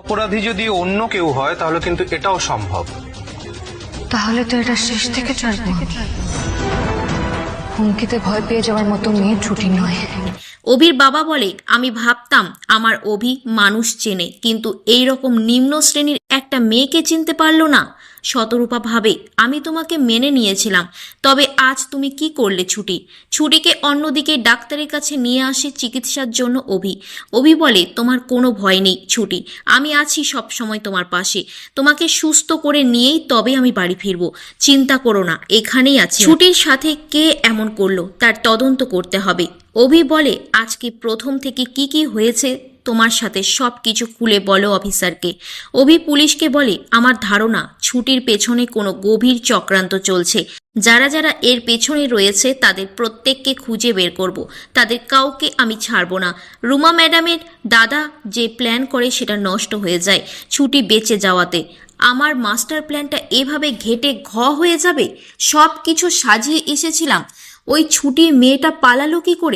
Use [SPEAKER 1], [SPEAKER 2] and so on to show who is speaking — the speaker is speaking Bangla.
[SPEAKER 1] অপরাধী যদি অন্য কেউ হয় তাহলে কিন্তু এটাও সম্ভব।
[SPEAKER 2] তাহলে তো এটা শেষ থেকে চলবে। হুমকিতে ভয় পেয়ে যাওয়ার মতো মেয়ে ছুটি নয়।
[SPEAKER 3] অভির বাবা বলে, আমি ভাবতাম আমার অভি মানুষ চেনে, কিন্তু এই রকম নিম্ন শ্রেণীর একটা মেয়েকে চিনতে পারলো না। শতরূপা ভাবে, আমি তোমাকে মেনে নিয়েছিলাম, তবে আজ তুমি কি করলে ছুটিকে অন্যদিকে ডাক্তারের কাছে নিয়ে আসে চিকিৎসার জন্য অভি বলে, তোমার কোনো ভয় নেই ছুটি, আমি আছি সব সময় তোমার পাশে, তোমাকে সুস্থ করে নিয়েই তবে আমি বাড়ি ফিরবো, চিন্তা করো না, এখানেই আছি। ছুটির সাথে কে এমন করলো তার তদন্ত করতে হবে। অভি বলে, আজকে প্রথম থেকে কি কি হয়েছে তোমার সাথে সব কিছু খুলে বলো অফিসারকে। অভি পুলিশকে বলে, আমার ধারণা ছুটির পেছনে কোনো গভীর চক্রান্ত চলছে, যারা যারা এর পেছনে রয়েছে তাদের প্রত্যেককে খুঁজে বের করব, তাদের কাউকে আমি ছাড়ব না। রুমা ম্যাডামের দাদা যে প্ল্যান করে সেটা নষ্ট হয়ে যায় ছুটি বেঁচে যাওয়াতে। আমার মাস্টার প্ল্যানটা এভাবে ঘেটে হয়ে যাবে। সব কিছু সাজিয়ে এসেছিলাম, ওই ছুটির মেয়েটা পালালো কি করে?